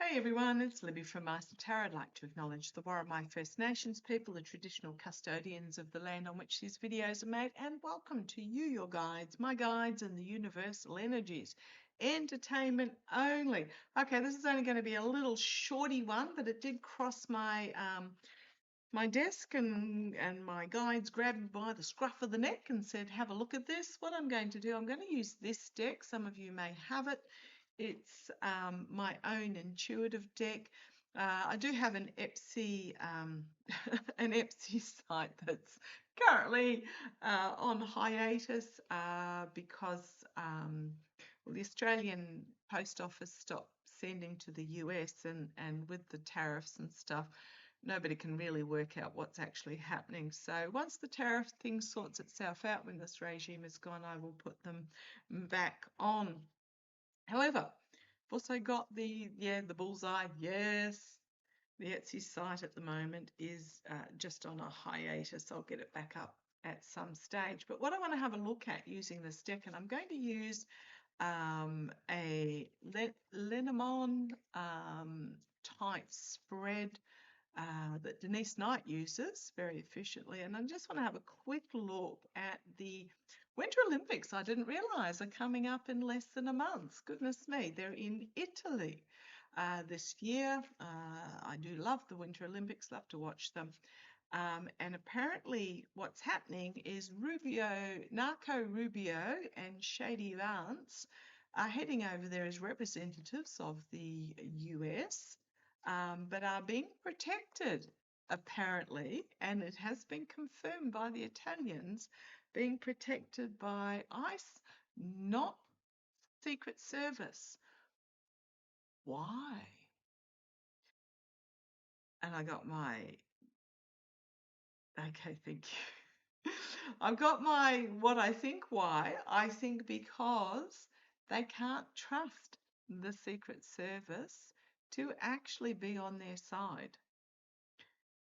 Hey everyone, it's Libby from Master Tarot. I'd like to acknowledge the Warramai First Nations people, the traditional custodians of the land on which these videos are made, and welcome to you, your guides, my guides, and the universal energies. Entertainment only. Okay, this is only going to be a little shorty one, but it did cross my my desk and my guides grabbed me by the scruff of the neck and said, have a look at this. What I'm going to do, I'm going to use this deck. Some of you may have it. It's my own intuitive deck. I do have an Etsy an Etsy site that's currently on hiatus because well, the Australian Post Office stopped sending to the US, and with the tariffs and stuff, nobody can really work out what's actually happening. So once the tariff thing sorts itself out, when this regime is gone, I will put them back on. However, I've also got the bullseye. Yes, the Etsy site at the moment is just on a hiatus. I'll get it back up at some stage. But what I want to have a look at using this deck, and I'm going to use a Lenormand type spread that Denise Knight uses very efficiently. And I just want to have a quick look at the Winter Olympics. I didn't realise are coming up in less than a month. Goodness me, they're in Italy this year. I do love the Winter Olympics, love to watch them. And apparently what's happening is Narco Rubio and Shady Vance are heading over there as representatives of the US, but are being protected apparently, and it has been confirmed by the Italians, being protected by ICE, not Secret Service. Why? And I got my, okay, thank you. I've got my, what I think why. I think because they can't trust the Secret Service to actually be on their side.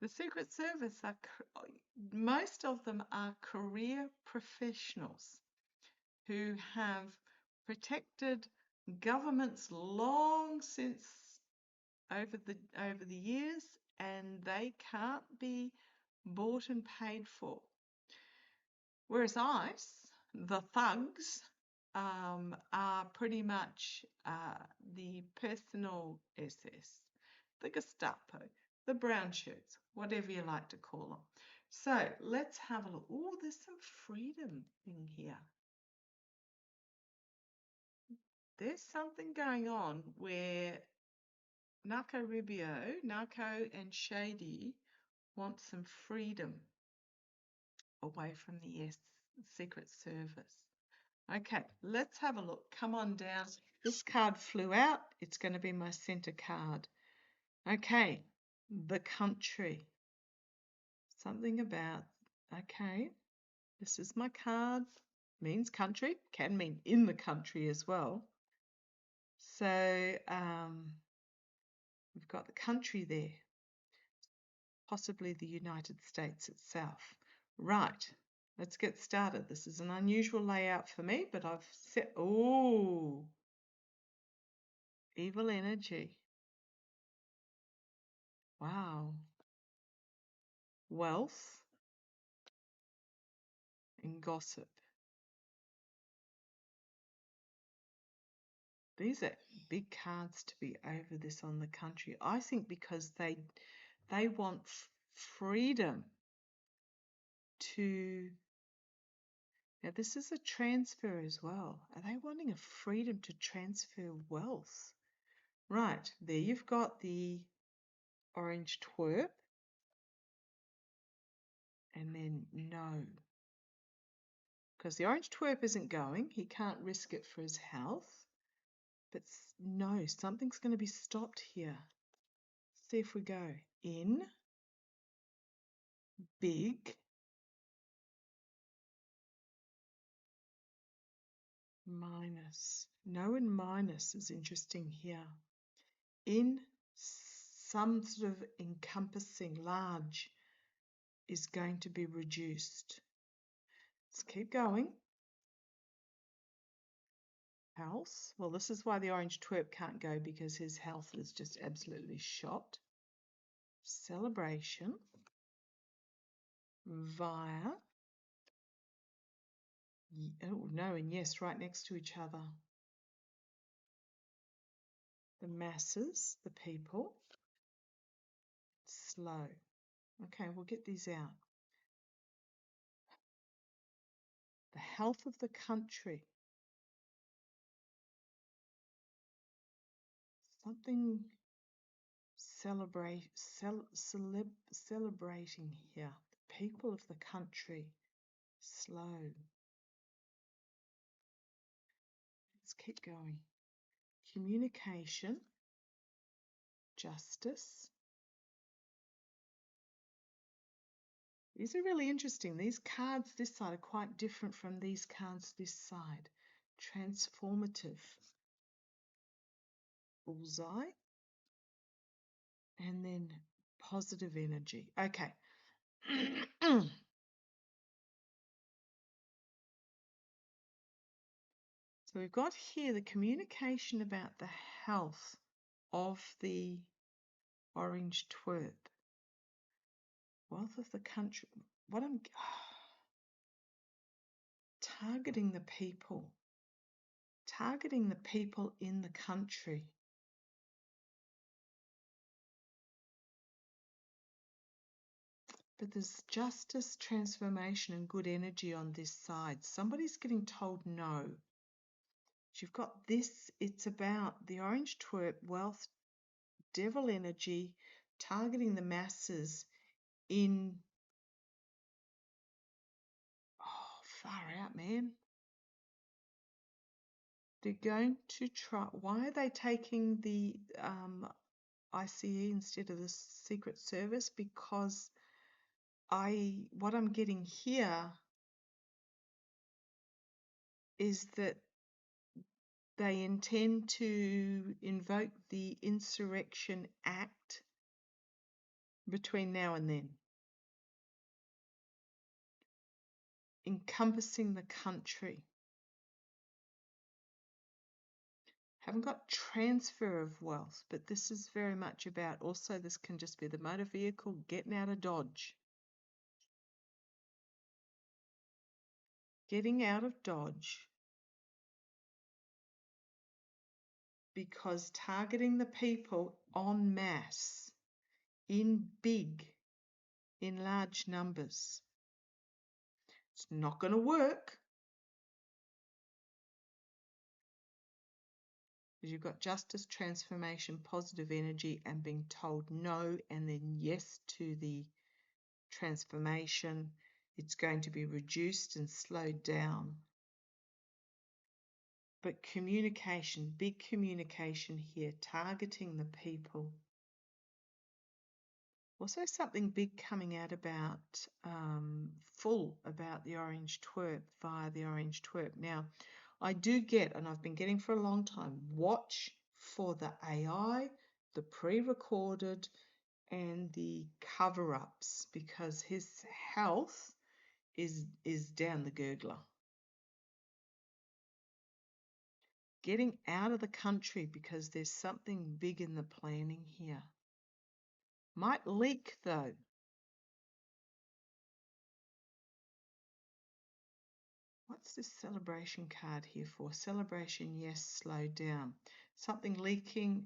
The Secret Service are, most of them are career professionals who have protected governments long since over the years, and they can't be bought and paid for. Whereas ICE, the thugs, are pretty much the personal SS, the Gestapo, the brown shirts, whatever you like to call them. So let's have a look. Oh, there's some freedom in here. There's something going on where Narco and Shady want some freedom away from the Secret Service. Okay, let's have a look. Come on down. This card flew out. It's going to be my center card. Okay, the country. Something about, okay, this is my card. Means country, can mean in the country as well. So we've got the country there, possibly the United States itself. Right, let's get started. This is an unusual layout for me, but I've set, oh, evil energy. Wow. Wealth and gossip. These are big cards to be over this on the country. I think because they want freedom to, now this is a transfer as well. Are they wanting a freedom to transfer wealth? Right, there you've got the orange twerp, and then no. Because the orange twerp isn't going, he can't risk it for his health. But no, something's going to be stopped here. See if we go in, big, minus. No and minus is interesting here. In, some sort of encompassing large is going to be reduced. Let's keep going. Health. Well, this is why the orange twerp can't go, because his health is just absolutely shot. Celebration. Via. Oh, no, and yes, right next to each other. The masses, the people. Slow. Okay, we'll get these out. The health of the country. Something celebrating here. The people of the country. Slow. Let's keep going. Communication. Justice. These are really interesting. These cards this side are quite different from these cards this side. Transformative. Bullseye. And then positive energy. Okay. So we've got here the communication about the health of the orange twerp. Wealth of the country. What I'm targeting the people. Targeting the people in the country. But there's justice, transformation, and good energy on this side. Somebody's getting told no. You've got this, it's about the orange twerp, wealth, devil energy, targeting the masses in, oh, far out, man. They're going to try, why are they taking the ICE instead of the Secret Service? Because what I'm getting here is that they intend to invoke the Insurrection Act between now and then, encompassing the country. Haven't got transfer of wealth, but this is very much about, also this can just be the motor vehicle getting out of Dodge. Getting out of Dodge because targeting the people en masse, in large numbers. It's not going to work. Because you've got justice, transformation, positive energy, and being told no and then yes to the transformation. It's going to be reduced and slowed down. But communication, big communication here, targeting the people. Also something big coming out about, full about the orange twerp, via the orange twerp. Now, I do get, and I've been getting for a long time, watch for the AI, the pre-recorded, and the cover-ups, because his health is down the gurgler. Getting out of the country because there's something big in the planning here. Might leak though. What's this celebration card here for? Celebration, yes, slow down. Something leaking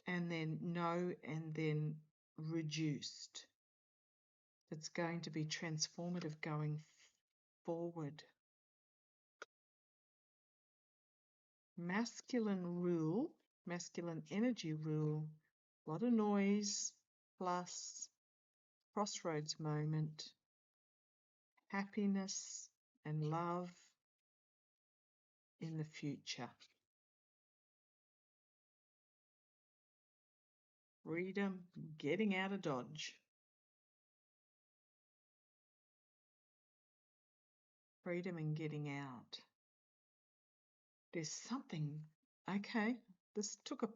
and then no and then reduced. It's going to be transformative going forward. Masculine rule, masculine energy rule, a lot of noise, plus crossroads moment, happiness and love in the future. Freedom, getting out of Dodge. Freedom and getting out. There's something, okay, this took a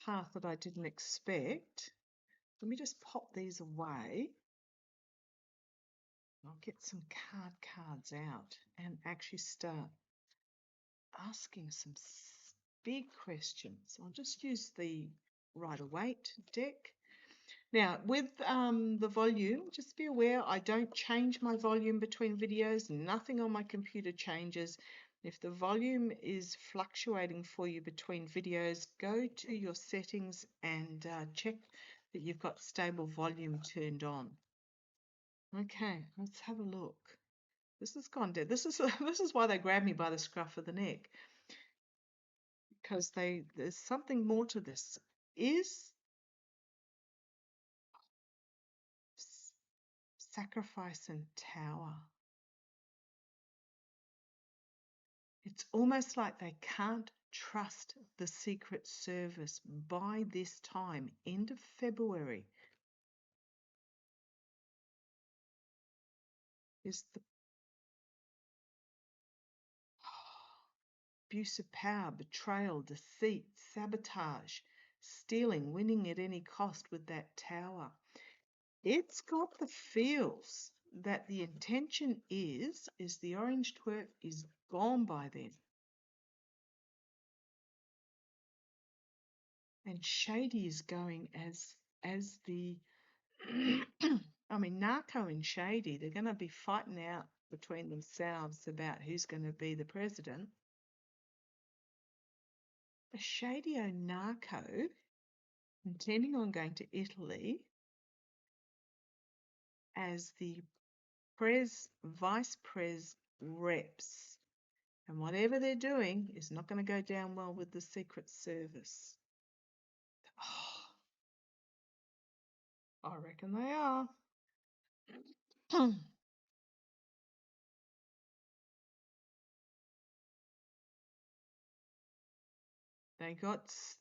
path that I didn't expect. Let me just pop these away. I'll get some cards out and actually start asking some big questions. I'll just use the Rider-Waite deck. Now, with the volume, just be aware I don't change my volume between videos. Nothing on my computer changes. If the volume is fluctuating for you between videos, go to your settings and check that you've got stable volume turned on. Okay, let's have a look. This has gone dead. This is why they grab me by the scruff of the neck, because there's something more to this. Is sacrifice and tower. It's almost like they can't trust the Secret Service by this time, end of February. Is the abuse of power, betrayal, deceit, sabotage, stealing, winning at any cost with that tower. It's got the feels that the intention is the orange twerp is gone by then. And Shady is going as the I mean, Narco and Shady, they're going to be fighting out between themselves about who's going to be the president. A Shady o Narco intending on going to Italy as the vice pres reps. And whatever they're doing is not going to go down well with the Secret Service. Oh, I reckon they are.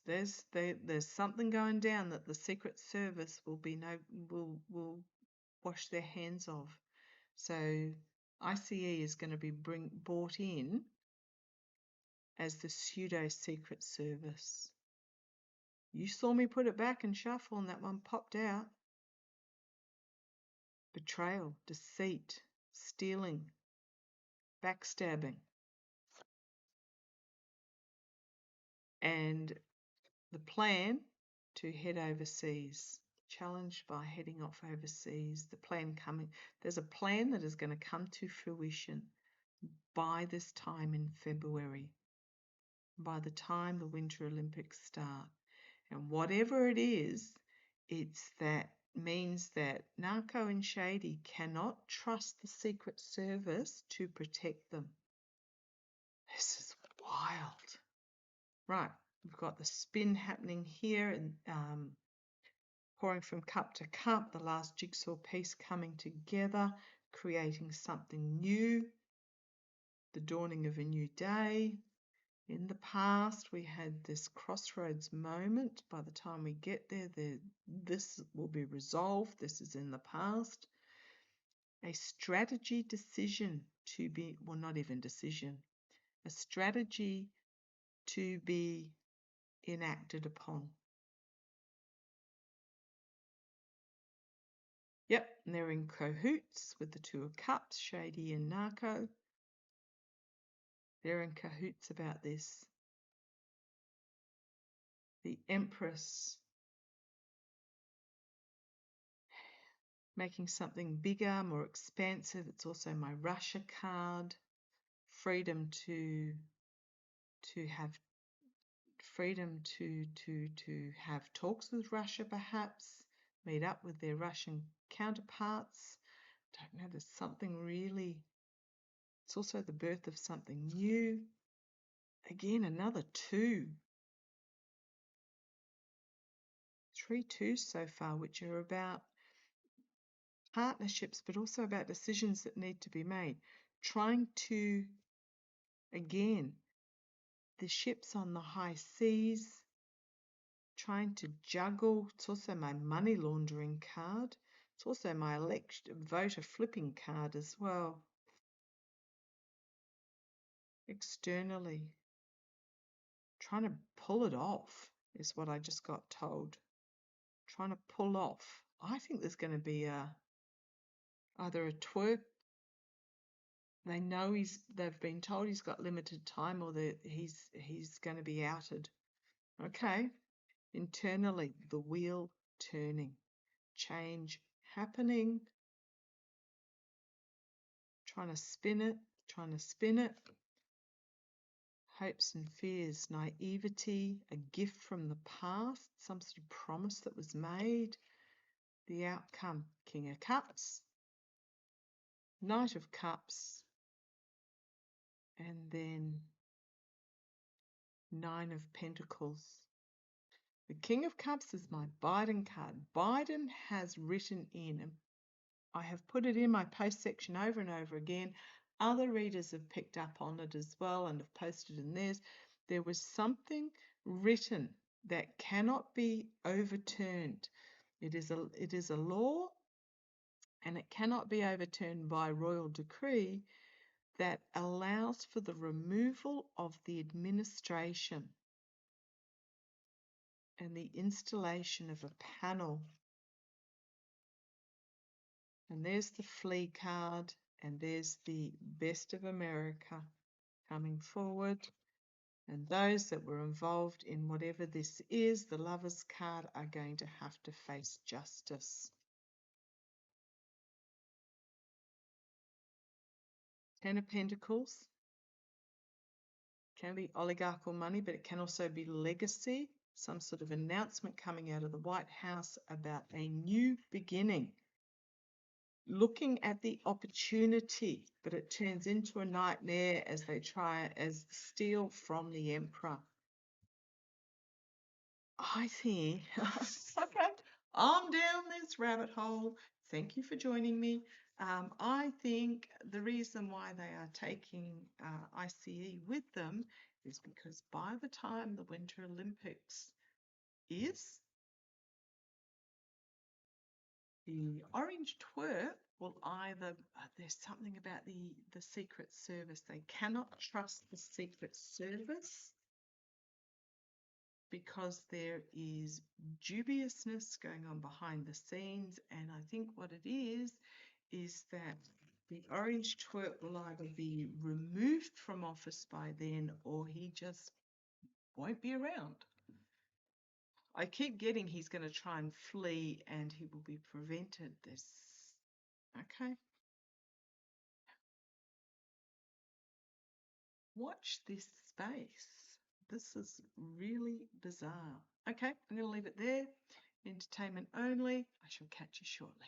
There's something going down that the Secret Service will wash their hands of. So ICE is going to be brought in as the pseudo Secret Service. You saw me put it back and shuffle, and that one popped out. Betrayal, deceit, stealing, backstabbing. And the plan to head overseas, challenged by heading off overseas, there's a plan that is going to come to fruition by this time in February, by the time the Winter Olympics start. And whatever it is, means that Narco and Shady cannot trust the Secret Service to protect them. This is wild. Right, we've got the spin happening here, and pouring from cup to cup, the last jigsaw piece coming together, creating something new, the dawning of a new day. In the past, we had this crossroads moment. By the time we get there, this will be resolved. This is in the past. A strategy decision to be, well, not even decision, a strategy to be enacted upon. Yep, and they're in cahoots with the Two of Cups, Shady and Narco. They're in cahoots about this. The Empress, making something bigger, more expansive. It's also my Russia card. Freedom to have talks with Russia, perhaps meet up with their Russian counterparts. Don't know. There's something really. It's also the birth of something new. Again, another 2. 3 2s so far, which are about partnerships, but also about decisions that need to be made. Trying to, again, the ships on the high seas, trying to juggle. It's also my money laundering card. It's also my voter flipping card as well. Externally, trying to pull it off is what I just got told. Trying to pull off. I think there's going to be either a twerp They know they've been told he's got limited time, or that he's going to be outed. Okay. Internally, the wheel turning, change happening, trying to spin it, hopes and fears, naivety, a gift from the past, some sort of promise that was made, the outcome, King of Cups, Knight of Cups, and then Nine of Pentacles. The King of Cups is my Biden card. Biden has written in, and I have put it in my post section over and over again. Other readers have picked up on it as well and have posted in theirs. There was something written that cannot be overturned. It is a law, and it cannot be overturned by royal decree, that allows for the removal of the administration and the installation of a panel. And there's the Flea card, and there's the Best of America coming forward. And those that were involved in whatever this is, the Lovers card, are going to have to face justice. Ten of Pentacles can be oligarchical money, but it can also be legacy, some sort of announcement coming out of the White House about a new beginning. Looking at the opportunity, but it turns into a nightmare as they try as steal from the Emperor. I think, okay, I'm down this rabbit hole. Thank you for joining me. I think the reason why they are taking ICE with them is because by the time the Winter Olympics is, the Orange Twerp will either, there's something about the Secret Service. They cannot trust the Secret Service because there is dubiousness going on behind the scenes. And I think what it is that the Orange Twerp will either be removed from office by then, or he just won't be around. I keep getting he's going to try and flee and he will be prevented. This, okay. Watch this space. This is really bizarre. Okay, I'm going to leave it there. Entertainment only. I shall catch you shortly.